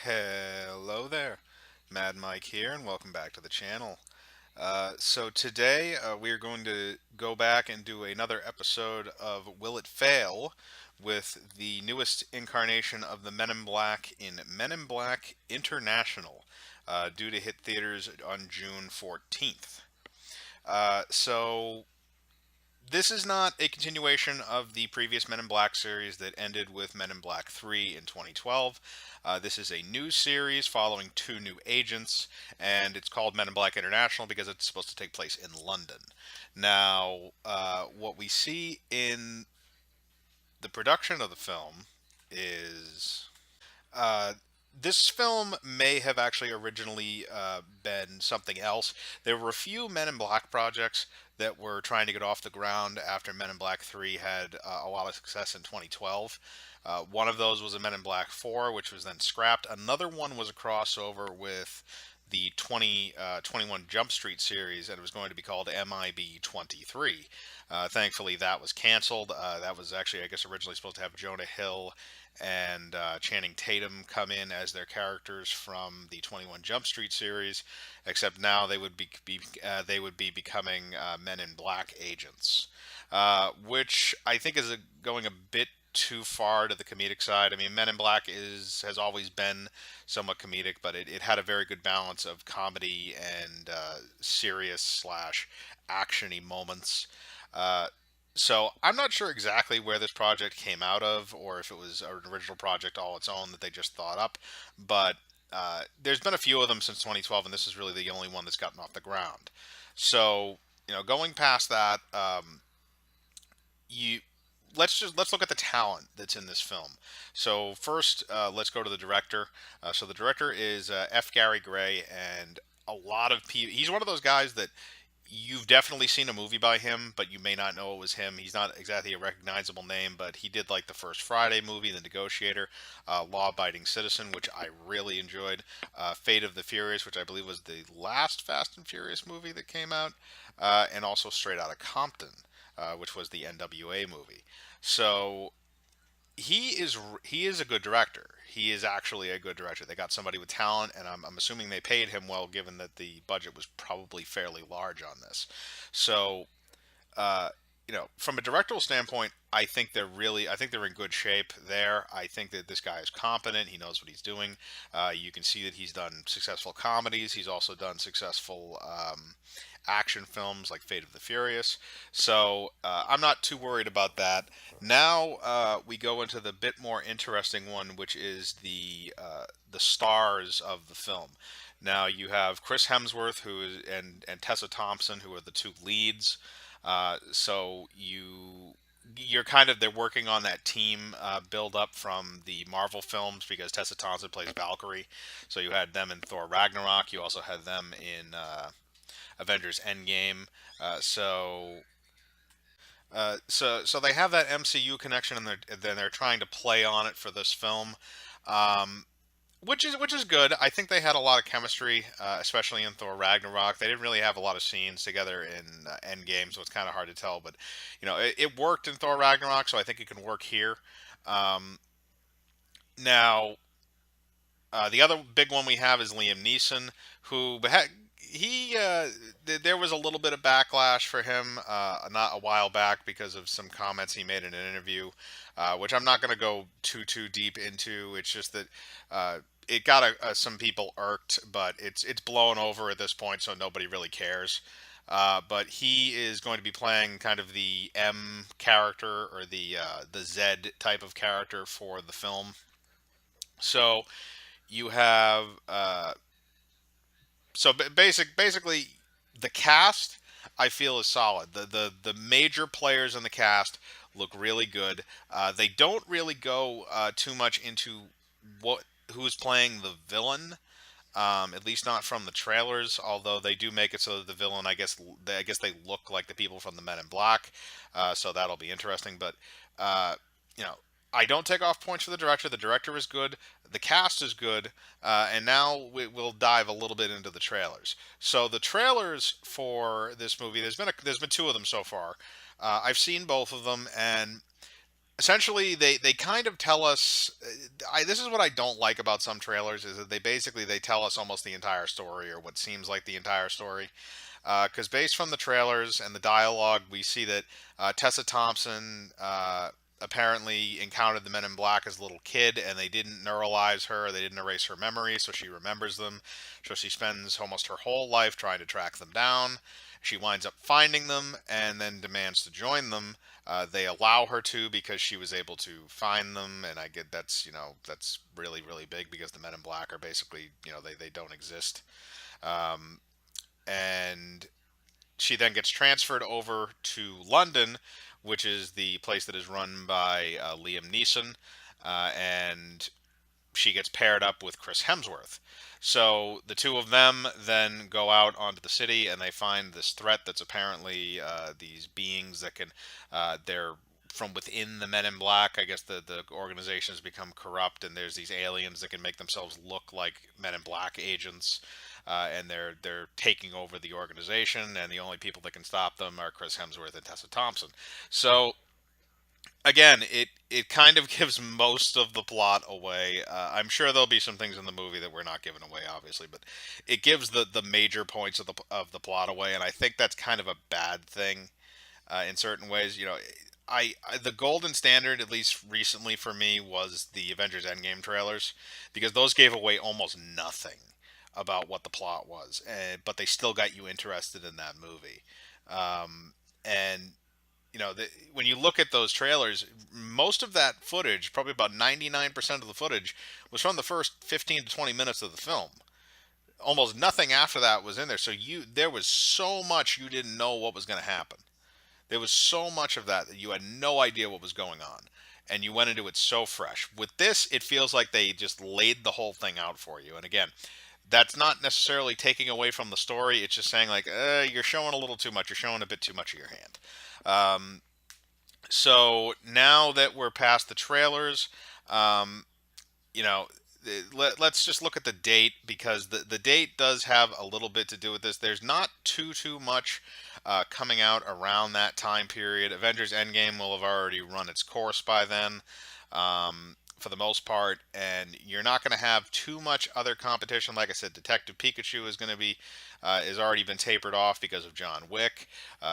Hello there, Mad Mike here, and welcome back to the channel. So today we're going to go back and do another episode of Will It Fail with the newest incarnation of the Men in Black in Men in Black International, due to hit theaters on June 14th. So this is not a continuation of the previous Men in Black series that ended with Men in Black 3 in 2012. This is a new series following two new agents, and it's called Men in Black International because it's supposed to take place in London. Now, what we see in the production of the film is uh, this film may have actually originally been something else. There were a few Men in Black projects that were trying to get off the ground after Men in Black 3 had a lot of success in 2012. One of those was a Men in Black 4, which was then scrapped. Another one was a crossover with the 21 Jump Street series, and it was going to be called MIB 23. Thankfully, that was canceled. That was actually, I guess, originally supposed to have Jonah Hill and Channing Tatum come in as their characters from the 21 Jump Street series, except now they would be becoming Men in Black agents, which I think is going a bit too far to the comedic side. I mean, Men in Black is has always been somewhat comedic, but it had a very good balance of comedy and serious slash actiony moments. Uh, so I'm not sure exactly where this project came out of, or if it was an original project all its own that they just thought up. But there's been a few of them since 2012, and this is really the only one that's gotten off the ground. So going past that, you let's look at the talent that's in this film. So first, let's go to the director. So the director is F. Gary Gray, and a lot of people. He's one of those guys that you've definitely seen a movie by him, but you may not know it was him. He's not exactly a recognizable name, but he did like the first Friday movie, The Negotiator, Law Abiding Citizen, which I really enjoyed, Fate of the Furious, which I believe was the last Fast and Furious movie that came out, and also Straight Outta Compton, which was the NWA movie. So he is a good director. He is actually a good director. They got somebody with talent, and I'm assuming they paid him well, given that the budget was probably fairly large on this. So, uh, from a directorial standpoint, I think they're in good shape there. I think that this guy is competent. He knows what he's doing. You can see that he's done successful comedies. He's also done successful action films like Fate of the Furious. So I'm not too worried about that. Now we go into the bit more interesting one, which is the stars of the film. Now you have Chris Hemsworth, and Tessa Thompson, who are the two leads. So you're kind of they're working on that team build up from the Marvel films because Tessa Thompson plays Valkyrie. So you had them in Thor Ragnarok. You also had them in Avengers Endgame. Uh, so so they have that MCU connection, and they're trying to play on it for this film. Um, which is good. I think they had a lot of chemistry, especially in Thor Ragnarok. They didn't really have a lot of scenes together in Endgame, so it's kind of hard to tell. But it worked in Thor Ragnarok, so I think it can work here. Um, Now, the other big one we have is Liam Neeson, who there was a little bit of backlash for him not a while back because of some comments he made in an interview, which I'm not going to go too deep into. It's just that it got some people irked, but it's blown over at this point, so nobody really cares. But he is going to be playing kind of the M character, or the Z type of character for the film. So you have basically the cast I feel is solid. The major players in the cast look really good. They don't really go too much into what who's playing the villain. At least not from the trailers. Although they do make it so that the villain, I guess they look like the people from the Men in Black. So that'll be interesting. But uh, you know, I don't take off points for the director. The director is good. The cast is good. And now we'll dive a little bit into the trailers. So the trailers for this movie, there's been two of them so far. I've seen both of them, and essentially they kind of tell us. This is what I don't like about some trailers is that they tell us almost the entire story or what seems like the entire story. Because based from the trailers and the dialogue, we see that Tessa Thompson apparently encountered the Men in Black as a little kid, and they didn't neuralize her, they didn't erase her memory, so she remembers them. So she spends almost her whole life trying to track them down. She winds up finding them and then demands to join them. They allow her to because she was able to find them, and I get that's really really big because the Men in Black are basically they don't exist. Um, and she then gets transferred over to London, which is the place that is run by Liam Neeson, and she gets paired up with Chris Hemsworth. So the two of them then go out onto the city and they find this threat that's apparently these beings that can, they're from within the Men in Black. I guess the organization has become corrupt and there's these aliens that can make themselves look like Men in Black agents. And they're taking over the organization, and the only people that can stop them are Chris Hemsworth and Tessa Thompson. So again, it kind of gives most of the plot away. I'm sure there'll be some things in the movie that we're not giving away, obviously, but it gives the major points of the plot away, and I think that's kind of a bad thing in certain ways. The golden standard, at least recently for me, was the Avengers Endgame trailers because those gave away almost nothing about what the plot was, but they still got you interested in that movie. And when you look at those trailers, most of that footage, probably about 99% of the footage, was from the first 15 to 20 minutes of the film. Almost nothing after that was in there. So there was so much you didn't know what was going to happen. There was so much of that you had no idea what was going on. And you went into it so fresh. With this, it feels like they just laid the whole thing out for you. And again, that's not necessarily taking away from the story. It's just saying, like, you're showing a little too much. You're showing a bit too much of your hand. So now that we're past the trailers, um, you know, let's just look at the date because the date does have a little bit to do with this. There's not too much coming out around that time period. Avengers Endgame will have already run its course by then. For the most part, and you're not going to have too much other competition. Like I said, Detective Pikachu is going to be is already been tapered off because of John Wick.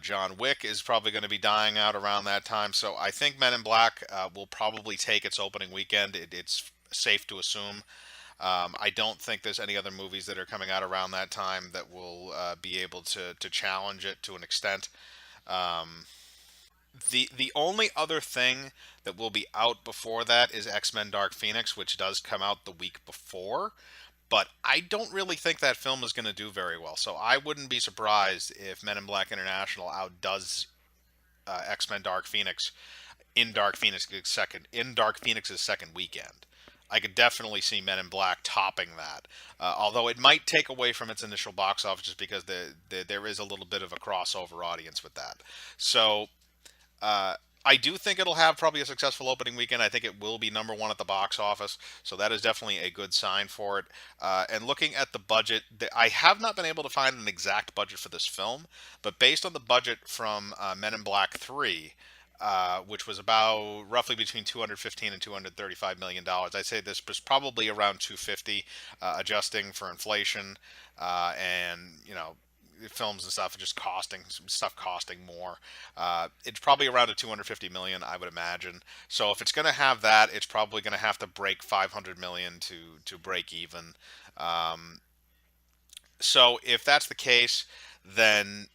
John Wick is probably going to be dying out around that time. So I think Men in Black will probably take its opening weekend. It's safe to assume. I don't think there's any other movies that are coming out around that time that will be able to challenge it to an extent. Um, the only other thing that will be out before that is X-Men Dark Phoenix, which does come out the week before. But I don't really think that film is going to do very well. So I wouldn't be surprised if Men in Black International outdoes X-Men Dark Phoenix in Dark Phoenix's second weekend. I could definitely see Men in Black topping that, although it might take away from its initial box office just because there is a little bit of a crossover audience with that. So uh, I do think it'll have probably a successful opening weekend. I think it will be number one at the box office, so that is definitely a good sign for it. And looking at the budget, I have not been able to find an exact budget for this film, but based on the budget from Men in Black 3, which was about roughly between 215 and 235 million dollars. I'd say this was probably around 250, adjusting for inflation and films and stuff just costing some stuff costing more. It's probably around a 250 million, I would imagine. So if it's going to have that, it's probably going to have to break 500 million to break even. Um, so if that's the case, then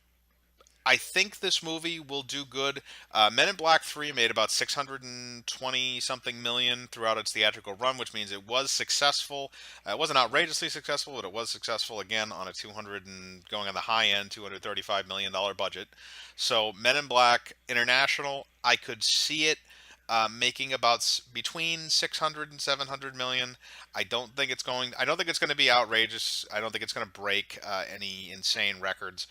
I think this movie will do good. Men in Black 3 made about 620 something million throughout its theatrical run, which means it was successful. It wasn't outrageously successful, but it was successful again on a 200 and going on the high end, $235 million budget. So Men in Black International, I could see it making about between 600 and 700 million. I don't think it's going to be outrageous. I don't think it's going to break any insane records.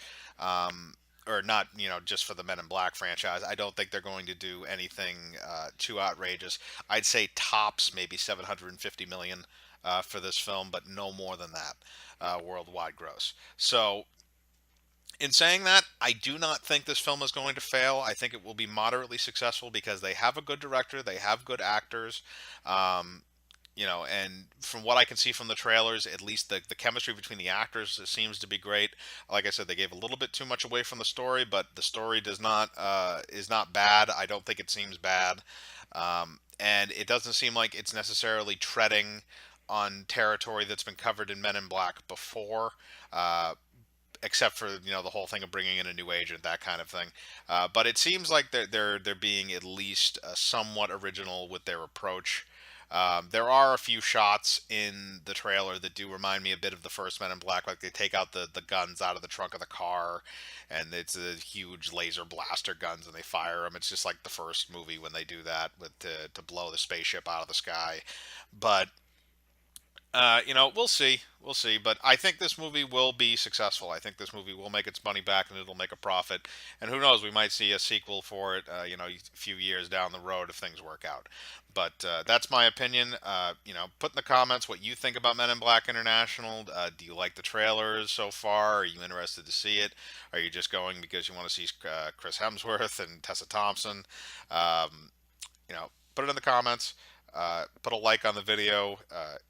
Or not, just for the Men in Black franchise. I don't think they're going to do anything too outrageous. I'd say tops maybe 750 million for this film, but no more than that worldwide gross. So, in saying that, I do not think this film is going to fail. I think it will be moderately successful because they have a good director, they have good actors. Um, and from what I can see from the trailers, at least the chemistry between the actors seems to be great. Like I said, they gave a little bit too much away from the story, but the story does not is not bad. I don't think it seems bad, and it doesn't seem like it's necessarily treading on territory that's been covered in Men in Black before. Uh, Except for the whole thing of bringing in a new agent, that kind of thing. But it seems like they're being at least somewhat original with their approach. There are a few shots in the trailer that do remind me a bit of the first Men in Black, like they take out the guns out of the trunk of the car, and it's a huge laser blaster guns, and they fire them. It's just like the first movie when they do that with to blow the spaceship out of the sky. But we'll see. We'll see. But I think this movie will be successful. I think this movie will make its money back and it'll make a profit. And who knows, we might see a sequel for it, a few years down the road if things work out. But that's my opinion. Put in the comments what you think about Men in Black International. Do you like the trailers so far? Are you interested to see it? Are you just going because you want to see Chris Hemsworth and Tessa Thompson? Put it in the comments. Put a like on the video,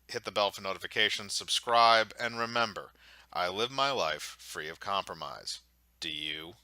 hit the bell for notifications, subscribe, and remember, I live my life free of compromise. Do you?